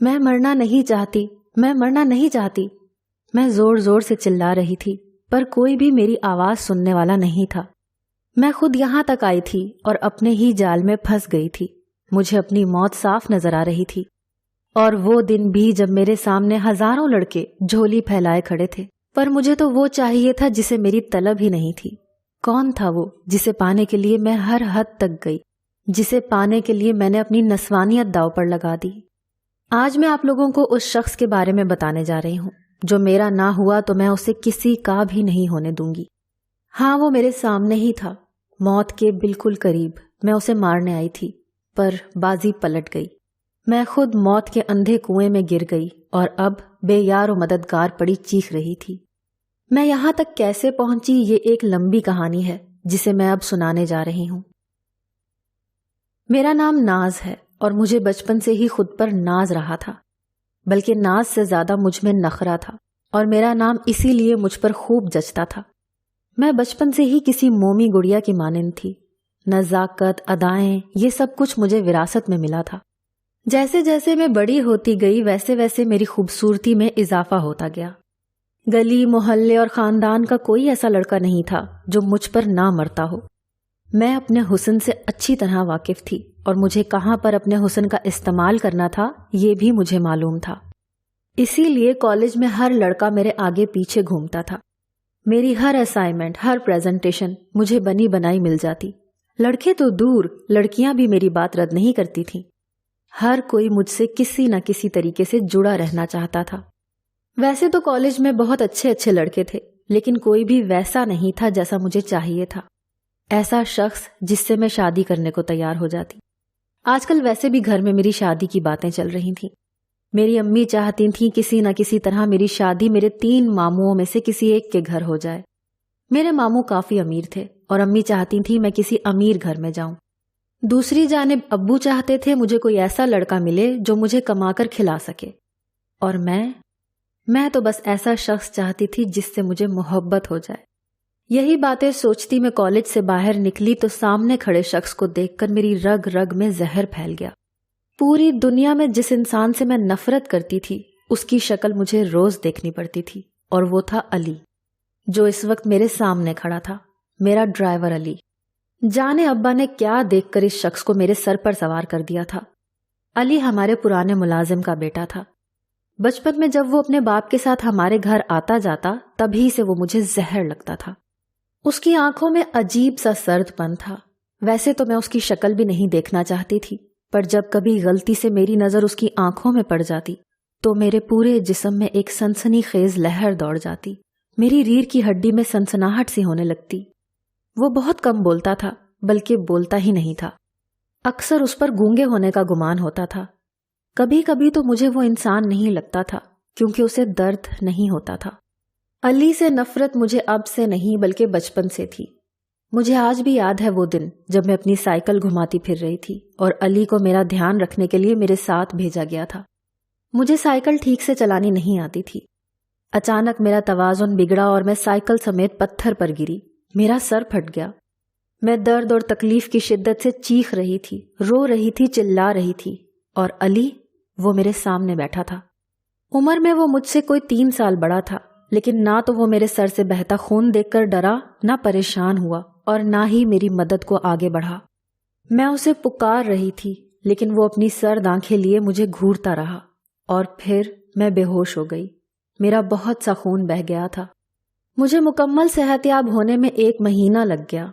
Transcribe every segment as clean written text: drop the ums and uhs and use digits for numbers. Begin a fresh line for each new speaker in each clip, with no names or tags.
میں مرنا نہیں چاہتی، میں مرنا نہیں چاہتی۔ میں زور زور سے چلا رہی تھی، پر کوئی بھی میری آواز سننے والا نہیں تھا۔ میں خود یہاں تک آئی تھی اور اپنے ہی جال میں پھنس گئی تھی۔ مجھے اپنی موت صاف نظر آ رہی تھی، اور وہ دن بھی جب میرے سامنے ہزاروں لڑکے جھولی پھیلائے کھڑے تھے، پر مجھے تو وہ چاہیے تھا جسے میری طلب ہی نہیں تھی۔ کون تھا وہ جسے پانے کے لیے میں ہر حد تک گئی، جسے پانے کے لیے میں نے اپنی نسوانیت داؤ پر لگا دی؟ آج میں آپ لوگوں کو اس شخص کے بارے میں بتانے جا رہی ہوں جو میرا نہ ہوا تو میں اسے کسی کا بھی نہیں ہونے دوں گی۔ ہاں، وہ میرے سامنے ہی تھا، موت کے بالکل قریب۔ میں اسے مارنے آئی تھی، پر بازی پلٹ گئی۔ میں خود موت کے اندھے کنویں میں گر گئی اور اب بے یار و مددگار پڑی چیخ رہی تھی۔ میں یہاں تک کیسے پہنچی، یہ ایک لمبی کہانی ہے جسے میں اب سنانے جا رہی ہوں۔ میرا نام ناز ہے اور مجھے بچپن سے ہی خود پر ناز رہا تھا، بلکہ ناز سے زیادہ مجھ میں نخرہ تھا، اور میرا نام اسی لیے مجھ پر خوب جچتا تھا۔ میں بچپن سے ہی کسی مومی گڑیا کی مانند تھی۔ نزاکت، ادائیں، یہ سب کچھ مجھے وراثت میں ملا تھا۔ جیسے جیسے میں بڑی ہوتی گئی ویسے ویسے میری خوبصورتی میں اضافہ ہوتا گیا۔ گلی، محلے اور خاندان کا کوئی ایسا لڑکا نہیں تھا جو مجھ پر نہ مرتا ہو۔ میں اپنے حسن سے اچھی طرح واقف تھی، اور مجھے کہاں پر اپنے حسن کا استعمال کرنا تھا یہ بھی مجھے معلوم تھا۔ اسی لیے کالج میں ہر لڑکا میرے آگے پیچھے گھومتا تھا۔ میری ہر اسائنمنٹ، ہر پریزنٹیشن مجھے بنی بنائی مل جاتی۔ لڑکے تو دور، لڑکیاں بھی میری بات رد نہیں کرتی تھیں۔ ہر کوئی مجھ سے کسی نہ کسی طریقے سے جڑا رہنا چاہتا تھا۔ ویسے تو کالج میں بہت اچھے اچھے لڑکے تھے، لیکن کوئی بھی ویسا نہیں تھا جیسا مجھے چاہیے تھا، ایسا شخص جس سے میں شادی کرنے کو تیار ہو جاتی۔ آج کل ویسے بھی گھر میں میری شادی کی باتیں چل رہی تھیں۔ میری امی چاہتی تھیں کسی نہ کسی طرح میری شادی میرے 3 ماموں میں سے کسی ایک کے گھر ہو جائے۔ میرے ماموں کافی امیر تھے اور امی چاہتی تھیں میں کسی امیر گھر میں جاؤں۔ دوسری جانب ابو چاہتے تھے مجھے کوئی ایسا لڑکا ملے جو مجھے کما کر کھلا سکے، اور میں تو بس ایسا شخص چاہتی تھی جس سے مجھے محبت ہو جائے۔ یہی باتیں سوچتی میں کالج سے باہر نکلی تو سامنے کھڑے شخص کو دیکھ کر میری رگ رگ میں زہر پھیل گیا۔ پوری دنیا میں جس انسان سے میں نفرت کرتی تھی اس کی شکل مجھے روز دیکھنی پڑتی تھی، اور وہ تھا علی، جو اس وقت میرے سامنے کھڑا تھا، میرا ڈرائیور علی۔ جانے ابا نے کیا دیکھ کر اس شخص کو میرے سر پر سوار کر دیا تھا۔ علی ہمارے پرانے ملازم کا بیٹا تھا۔ بچپن میں جب وہ اپنے باپ کے ساتھ ہمارے گھر آتا جاتا تبھی سے وہ مجھے زہر لگتا تھا۔ اس کی آنکھوں میں عجیب سا سرد پن تھا۔ ویسے تو میں اس کی شکل بھی نہیں دیکھنا چاہتی تھی، پر جب کبھی غلطی سے میری نظر اس کی آنکھوں میں پڑ جاتی تو میرے پورے جسم میں ایک سنسنی خیز لہر دوڑ جاتی۔ میری ریڑھ کی ہڈی میں سنسناہٹ سی ہونے لگتی۔ وہ بہت کم بولتا تھا، بلکہ بولتا ہی نہیں تھا۔ اکثر اس پر گونگے ہونے کا گمان ہوتا تھا۔ کبھی کبھی تو مجھے وہ انسان نہیں لگتا تھا، کیونکہ اسے درد نہیں ہوتا تھا۔ علی سے نفرت مجھے اب سے نہیں بلکہ بچپن سے تھی۔ مجھے آج بھی یاد ہے وہ دن جب میں اپنی سائیکل گھماتی پھر رہی تھی اور علی کو میرا دھیان رکھنے کے لیے میرے ساتھ بھیجا گیا تھا۔ مجھے سائیکل ٹھیک سے چلانی نہیں آتی تھی۔ اچانک میرا توازن بگڑا اور میں سائیکل سمیت پتھر پر گری۔ میرا سر پھٹ گیا۔ میں درد اور تکلیف کی شدت سے چیخ رہی تھی، رو رہی تھی، چلا رہی تھی، اور علی وہ میرے سامنے بیٹھا تھا۔ عمر میں وہ مجھ سے کوئی 3 سال بڑا تھا، لیکن نہ تو وہ میرے سر سے بہتا خون دیکھ کر ڈرا، نہ پریشان ہوا، اور نہ ہی میری مدد کو آگے بڑھا۔ میں اسے پکار رہی تھی، لیکن وہ اپنی سرد آنکھیں لیے مجھے گھورتا رہا، اور پھر میں بے ہوش ہو گئی۔ میرا بہت سا خون بہہ گیا تھا۔ مجھے مکمل صحت یاب ہونے میں 1 مہینہ لگ گیا۔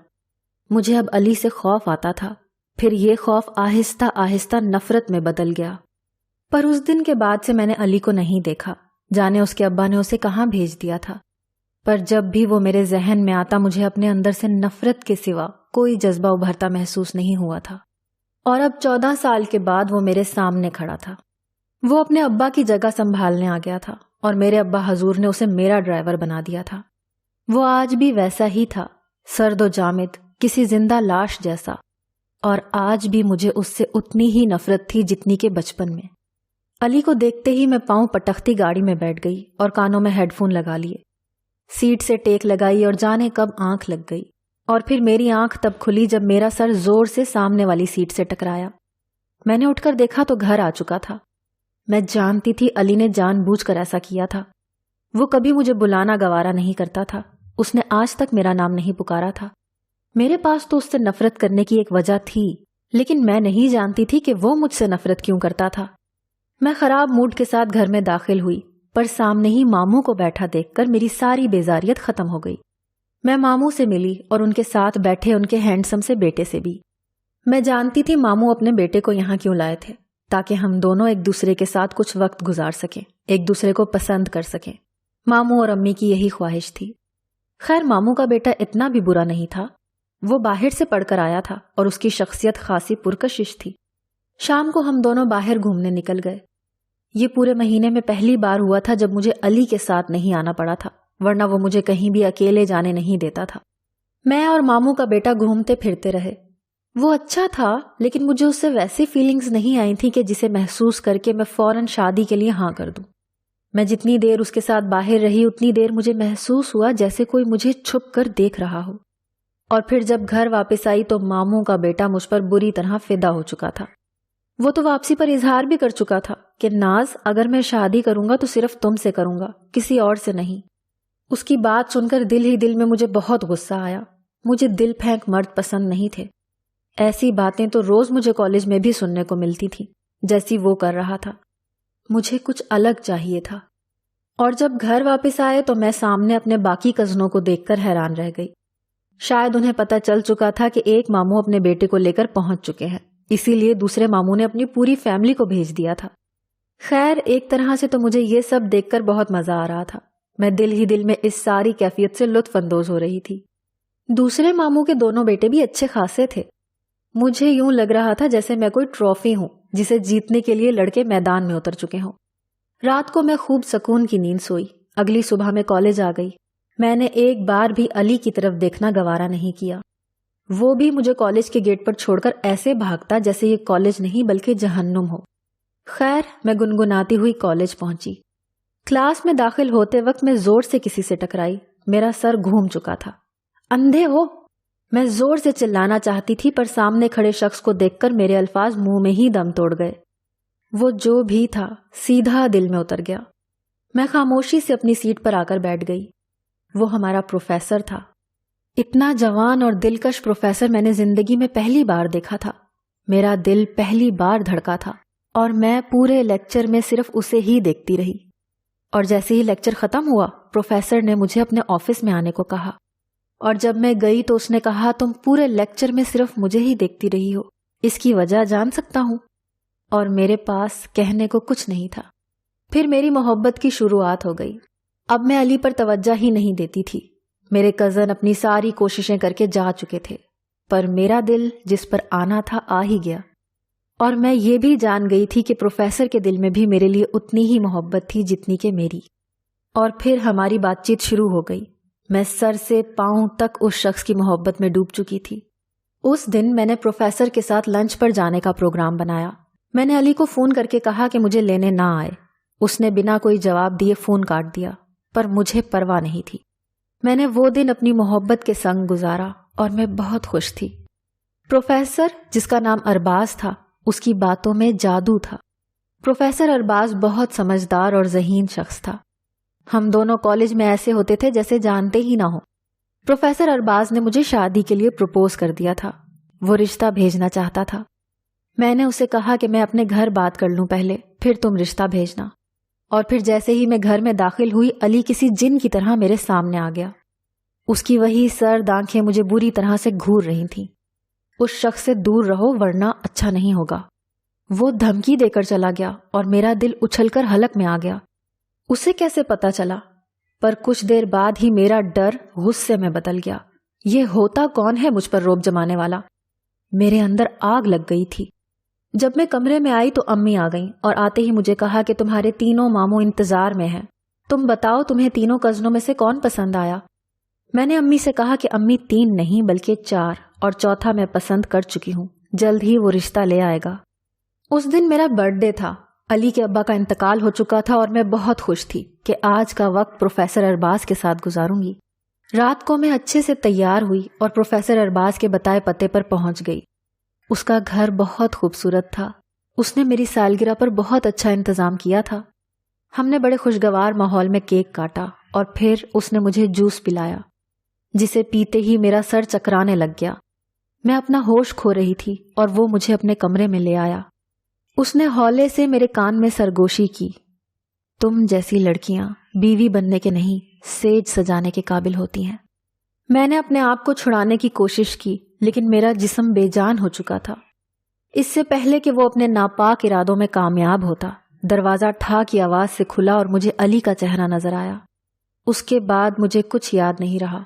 مجھے اب علی سے خوف آتا تھا، پھر یہ خوف آہستہ آہستہ نفرت میں بدل گیا۔ پر اس دن کے بعد سے میں نے علی کو نہیں دیکھا، جانے اس کے ابا نے اسے کہاں بھیج دیا تھا۔ پر جب بھی وہ میرے ذہن میں آتا مجھے اپنے اندر سے نفرت کے سوا کوئی جذبہ ابھرتا محسوس نہیں ہوا تھا۔ اور اب 14 سال کے بعد وہ میرے سامنے کھڑا تھا۔ وہ اپنے ابا کی جگہ سنبھالنے آ گیا تھا، اور میرے ابا حضور نے اسے میرا ڈرائیور بنا دیا تھا۔ وہ آج بھی ویسا ہی تھا، سرد و جامد، کسی زندہ لاش جیسا، اور آج بھی مجھے اس سے اتنی ہی نفرت تھی جتنی کہ بچپن میں۔ علی کو دیکھتے ہی میں پاؤں پٹکتی گاڑی میں بیٹھ گئی اور کانوں میں ہیڈ فون لگا لیے۔ سیٹ سے ٹیک لگائی اور جانے کب آنکھ لگ گئی، اور پھر میری آنکھ تب کھلی جب میرا سر زور سے سامنے والی سیٹ سے ٹکرایا۔ میں نے اٹھ کر دیکھا تو گھر آ چکا تھا۔ میں جانتی تھی علی نے جان بوجھ کر ایسا کیا تھا. وہ کبھی مجھے بلانا گوارا نہیں کرتا تھا. اس نے آج تک میرا نام نہیں پکارا تھا. میرے پاس تو اس سے نفرت کرنے کی ایک وجہ تھی، لیکن میں نہیں جانتی تھی کہ وہ مجھ سے نفرت کیوں کرتا تھا. میں خراب موڈ کے ساتھ گھر میں داخل ہوئی، پر سامنے ہی ماموں کو بیٹھا دیکھ کر میری ساری بیزاریت ختم ہو گئی. میں ماموں سے ملی اور ان کے ساتھ بیٹھے ان کے ہینڈسم سے بیٹے سے بھی. میں جانتی تھی ماموں اپنے بیٹے کو یہاں کیوں لائے تھے، تاکہ ہم دونوں ایک دوسرے کے ساتھ کچھ وقت گزار سکیں، ایک دوسرے کو پسند کر سکیں. ماموں اور امی کی یہی خواہش تھی. خیر ماموں کا بیٹا اتنا بھی برا نہیں تھا. وہ باہر سے پڑھ کر آیا تھا اور اس کی شخصیت خاصی پرکشش تھی. شام کو ہم دونوں باہر گھومنے نکل گئے. یہ پورے مہینے میں پہلی بار ہوا تھا جب مجھے علی کے ساتھ نہیں آنا پڑا تھا، ورنہ وہ مجھے کہیں بھی اکیلے جانے نہیں دیتا تھا. میں اور ماموں کا بیٹا گھومتے پھرتے رہے. وہ اچھا تھا، لیکن مجھے اس سے ویسی فیلنگز نہیں آئی تھیں کہ جسے محسوس کر کے میں فوراً شادی کے لیے ہاں کر دوں. میں جتنی دیر اس کے ساتھ باہر رہی اتنی دیر مجھے محسوس ہوا جیسے کوئی مجھے چھپ کر دیکھ رہا ہو. اور پھر جب گھر واپس آئی تو ماموں کا بیٹا مجھ پر بری طرح فدا ہو چکا تھا. وہ تو واپسی پر اظہار بھی کر چکا تھا کہ ناز اگر میں شادی کروں گا تو صرف تم سے کروں گا، کسی اور سے نہیں. اس کی بات سن کر دل ہی دل میں مجھے بہت غصہ آیا. مجھے دل پھینک مرد پسند نہیں تھے. ایسی باتیں تو روز مجھے کالج میں بھی سننے کو ملتی تھی جیسی وہ کر رہا تھا. مجھے کچھ الگ چاہیے تھا. اور جب گھر واپس آئے تو میں سامنے اپنے باقی کزنوں کو دیکھ کر حیران رہ گئی. شاید انہیں پتہ چل چکا تھا کہ ایک ماموں اپنے بیٹے کو لے کر پہنچ چکے ہیں، اسی لیے دوسرے ماموں نے اپنی پوری فیملی کو بھیج دیا تھا. خیر ایک طرح سے تو مجھے یہ سب دیکھ کر بہت مزہ آ رہا تھا. میں دل ہی دل میں اس ساری کیفیت سے لطف اندوز ہو رہی تھی. دوسرے ماموں کے دونوں بیٹے بھی اچھے خاصے تھے. مجھے یوں لگ رہا تھا جیسے میں کوئی ٹرافی ہوں جسے جیتنے کے لیے لڑکے میدان میں اتر چکے ہوں. رات کو میں خوب سکون کی نیند سوئی. اگلی صبح میں کالج آ گئی. میں نے ایک بار بھی علی کی طرف دیکھنا گوارا نہیں کیا. وہ بھی مجھے کالج کے گیٹ پر چھوڑ کر ایسے بھاگتا جیسے یہ کالج نہیں بلکہ جہنم ہو. خیر میں گنگناتی ہوئی کالج پہنچی. کلاس میں داخل ہوتے وقت میں زور سے کسی سے ٹکرائی. میرا سر گھوم چکا تھا. اندھے ہو؟ میں زور سے چلانا چاہتی تھی پر سامنے کھڑے شخص کو دیکھ کر میرے الفاظ منہ میں ہی دم توڑ گئے. وہ جو بھی تھا سیدھا دل میں اتر گیا. میں خاموشی سے اپنی سیٹ پر آ کر بیٹھ گئی. وہ ہمارا پروفیسر تھا. اتنا جوان اور دلکش پروفیسر میں نے زندگی میں پہلی بار دیکھا تھا. میرا دل پہلی بار دھڑکا تھا اور میں پورے لیکچر میں صرف اسے ہی دیکھتی رہی. اور جیسے ہی لیکچر ختم ہوا پروفیسر نے مجھے اپنے آفس میں آنے کو کہا. اور جب میں گئی تو اس نے کہا تم پورے لیکچر میں صرف مجھے ہی دیکھتی رہی ہو، اس کی وجہ جان سکتا ہوں؟ اور میرے پاس کہنے کو کچھ نہیں تھا. پھر میری محبت کی شروعات ہو گئی. اب میں علی پر توجہ ہی نہیں دیتی تھی. میرے کزن اپنی ساری کوششیں کر کے جا چکے تھے، پر میرا دل جس پر آنا تھا آ ہی گیا. اور میں یہ بھی جان گئی تھی کہ پروفیسر کے دل میں بھی میرے لیے اتنی ہی محبت تھی جتنی کہ میری. اور پھر ہماری بات چیت شروع ہو گئی. میں سر سے پاؤں تک اس شخص کی محبت میں ڈوب چکی تھی. اس دن میں نے پروفیسر کے ساتھ لنچ پر جانے کا پروگرام بنایا. میں نے علی کو فون کر کے کہا کہ مجھے لینے نہ آئے. اس نے بنا کوئی جواب دیے فون کاٹ دیا، پر مجھے پرواہ نہیں تھی. میں نے وہ دن اپنی محبت کے سنگ گزارا اور میں بہت خوش تھی. پروفیسر جس کا نام ارباز تھا، اس کی باتوں میں جادو تھا. پروفیسر ارباز بہت سمجھدار اور ذہین شخص تھا. ہم دونوں کالج میں ایسے ہوتے تھے جیسے جانتے ہی نہ ہو. پروفیسر ارباز نے مجھے شادی کے لیے پروپوز کر دیا تھا. وہ رشتہ بھیجنا چاہتا تھا. میں نے اسے کہا کہ میں اپنے گھر بات کر لوں پہلے، پھر تم رشتہ بھیجنا. اور پھر جیسے ہی میں گھر میں داخل ہوئی علی کسی جن کی طرح میرے سامنے آ گیا. اس کی وہی سرد آنکھیں مجھے بری طرح سے گھور رہی تھیں. اس شخص سے دور رہو ورنہ اچھا نہیں ہوگا. وہ دھمکی دے کر چلا گیا اور میرا دل اچھل کر حلق میں آ گیا. اسے کیسے پتا چلا؟ پر کچھ دیر بعد ہی میرا ڈر غصے میں بدل گیا. یہ ہوتا کون ہے مجھ پر روب جمانے والا؟ میرے اندر آگ لگ گئی تھی. جب میں کمرے میں آئی تو امی آ گئیں اور آتے ہی مجھے کہا کہ تمہارے تینوں ماموں انتظار میں ہیں. تم بتاؤ تمہیں تینوں کزنوں میں سے کون پسند آیا؟ میں نے امی سے کہا کہ امی 3 نہیں بلکہ 4 اور چوتھا میں پسند کر چکی ہوں. جلد ہی وہ رشتہ لے آئے گا. اس دن میرا برتھ ڈے تھا. علی کے ابا کا انتقال ہو چکا تھا اور میں بہت خوش تھی کہ آج کا وقت پروفیسر ارباز کے ساتھ گزاروں گی. رات کو میں اچھے سے تیار ہوئی اور پروفیسر ارباز کے بتائے پتے پر پہنچ گئی. اس کا گھر بہت خوبصورت تھا. اس نے میری سالگرہ پر بہت اچھا انتظام کیا تھا۔ ہم نے بڑے خوشگوار ماحول میں کیک کاٹا اور پھر اس نے مجھے جوس پلایا جسے پیتے ہی میرا سر چکرانے لگ گیا۔ میں اپنا ہوش کھو رہی تھی اور وہ مجھے اپنے کمرے میں لے آیا۔ اس نے ہولے سے میرے کان میں سرگوشی کی، تم جیسی لڑکیاں بیوی بننے کے نہیں سیج سجانے کے قابل ہوتی ہیں۔ میں نے اپنے آپ کو چھڑانے کی کوشش کی لیکن میرا جسم بے جان ہو چکا تھا۔ اس سے پہلے کہ وہ اپنے ناپاک ارادوں میں کامیاب ہوتا، دروازہ ٹھا کی آواز سے کھلا اور مجھے علی کا چہرہ نظر آیا۔ اس کے بعد مجھے کچھ یاد نہیں رہا۔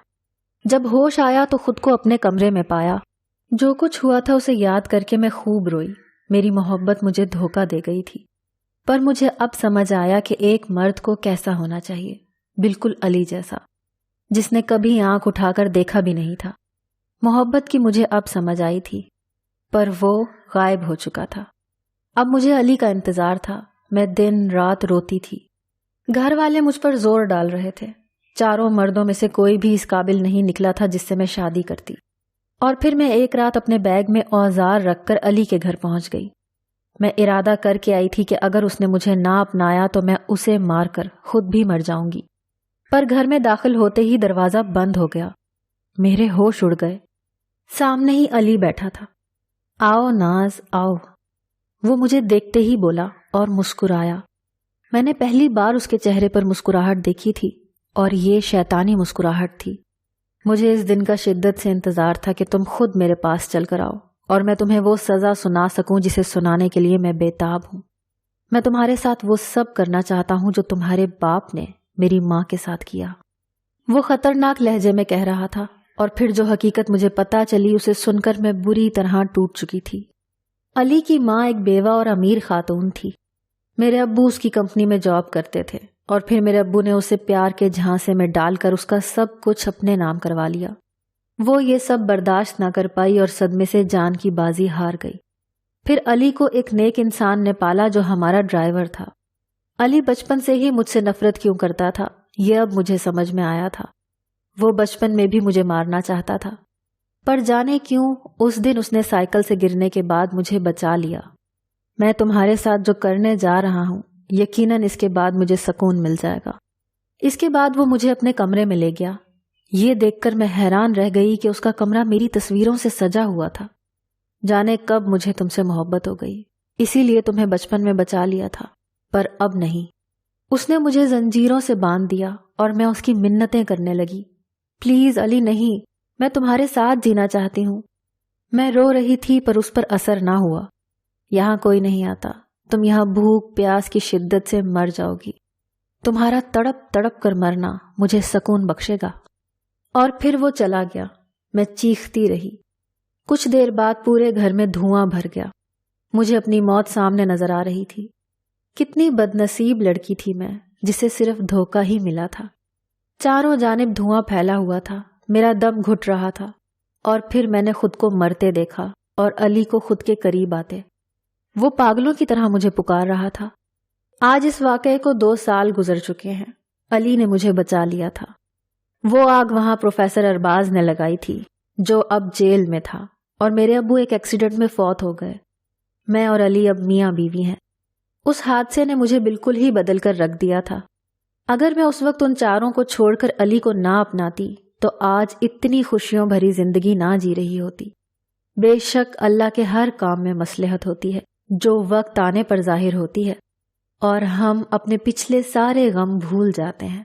جب ہوش آیا تو خود کو اپنے کمرے میں پایا۔ جو کچھ ہوا تھا اسے یاد کر کے میں خوب روئی۔ میری محبت مجھے دھوکہ دے گئی تھی، پر مجھے اب سمجھ آیا کہ ایک مرد کو کیسا ہونا چاہیے، بالکل علی جیسا، جس نے کبھی آنکھ اٹھا کر دیکھا بھی نہیں تھا۔ محبت کی مجھے اب سمجھ آئی تھی، پر وہ غائب ہو چکا تھا۔ اب مجھے علی کا انتظار تھا۔ میں دن رات روتی تھی۔ گھر والے مجھ پر زور ڈال رہے تھے۔ چاروں مردوں میں سے کوئی بھی اس قابل نہیں نکلا تھا جس سے میں شادی کرتی۔ اور پھر میں ایک رات اپنے بیگ میں اوزار رکھ کر علی کے گھر پہنچ گئی۔ میں ارادہ کر کے آئی تھی کہ اگر اس نے مجھے نہ اپنایا تو میں اسے مار کر خود بھی مر جاؤں گی، پر گھر میں داخل ہوتے ہی دروازہ بند ہو گیا۔ میرے ہوش اڑ گئے۔ سامنے ہی علی بیٹھا تھا۔ آؤ ناز آؤ، وہ مجھے دیکھتے ہی بولا اور مسکرایا۔ میں نے پہلی بار اس کے چہرے پر مسکراہٹ دیکھی تھی اور یہ شیطانی مسکراہٹ تھی۔ مجھے اس دن کا شدت سے انتظار تھا کہ تم خود میرے پاس چل کر آؤ اور میں تمہیں وہ سزا سنا سکوں جسے سنانے کے لیے میں بےتاب ہوں۔ میں تمہارے ساتھ وہ سب کرنا چاہتا ہوں جو تمہارے باپ نے میری ماں کے ساتھ کیا۔ وہ خطرناک لہجے میں کہہ رہا تھا، اور پھر جو حقیقت مجھے پتہ چلی اسے سن کر میں بری طرح ٹوٹ چکی تھی۔ علی کی ماں ایک بیوہ اور امیر خاتون تھی۔ میرے ابو اس کی کمپنی میں جاب کرتے تھے اور پھر میرے ابو نے اسے پیار کے جھانسے میں ڈال کر اس کا سب کچھ اپنے نام کروا لیا۔ وہ یہ سب برداشت نہ کر پائی اور صدمے سے جان کی بازی ہار گئی۔ پھر علی کو ایک نیک انسان نے پالا جو ہمارا ڈرائیور تھا۔ علی بچپن سے ہی مجھ سے نفرت کیوں کرتا تھا یہ اب مجھے سمجھ میں آیا تھا۔ وہ بچپن میں بھی مجھے مارنا چاہتا تھا، پر جانے کیوں اس دن اس نے سائیکل سے گرنے کے بعد مجھے بچا لیا۔ میں تمہارے ساتھ جو کرنے جا رہا ہوں یقیناً اس کے بعد مجھے سکون مل جائے گا۔ اس کے بعد وہ مجھے اپنے کمرے میں لے گیا۔ یہ دیکھ کر میں حیران رہ گئی کہ اس کا کمرہ میری تصویروں سے سجا ہوا تھا۔ جانے کب مجھے تم سے محبت ہو گئی، اسی لیے تمہیں بچپن میں بچا لیا تھا، پر اب نہیں۔ اس نے مجھے زنجیروں سے باندھ دیا اور میں اس کی منتیں کرنے لگی، پلیز علی نہیں، میں تمہارے ساتھ جینا چاہتی ہوں۔ میں رو رہی تھی پر اس پر اثر نہ ہوا۔ یہاں کوئی نہیں آتا، تم یہاں بھوک پیاس کی شدت سے مر جاؤ گی۔ تمہارا تڑپ تڑپ کر مرنا مجھے سکون بخشے گا۔ اور پھر وہ چلا گیا۔ میں چیختی رہی۔ کچھ دیر بعد پورے گھر میں دھواں بھر گیا۔ مجھے اپنی موت سامنے نظر آ رہی تھی۔ کتنی بدنصیب لڑکی تھی میں جسے صرف دھوکہ ہی ملا تھا۔ چاروں جانب دھواں پھیلا ہوا تھا، میرا دم گھٹ رہا تھا، اور پھر میں نے خود کو مرتے دیکھا اور علی کو خود کے قریب آتے۔ وہ پاگلوں کی طرح مجھے پکار رہا تھا۔ آج اس واقعے کو 2 سال گزر چکے ہیں۔ علی نے مجھے بچا لیا تھا۔ وہ آگ وہاں پروفیسر ارباز نے لگائی تھی جو اب جیل میں تھا، اور میرے ابو ایک ایکسیڈنٹ میں فوت ہو گئے۔ میں اور علی اب میاں بیوی ہیں۔ اس حادثے نے مجھے بالکل ہی بدل کر رکھ دیا تھا۔ اگر میں اس وقت ان چاروں کو چھوڑ کر علی کو نہ اپناتی تو آج اتنی خوشیوں بھری زندگی نہ جی رہی ہوتی۔ بے شک اللہ کے ہر کام میں مصلحت ہوتی ہے جو وقت آنے پر ظاہر ہوتی ہے، اور ہم اپنے پچھلے سارے غم بھول جاتے ہیں۔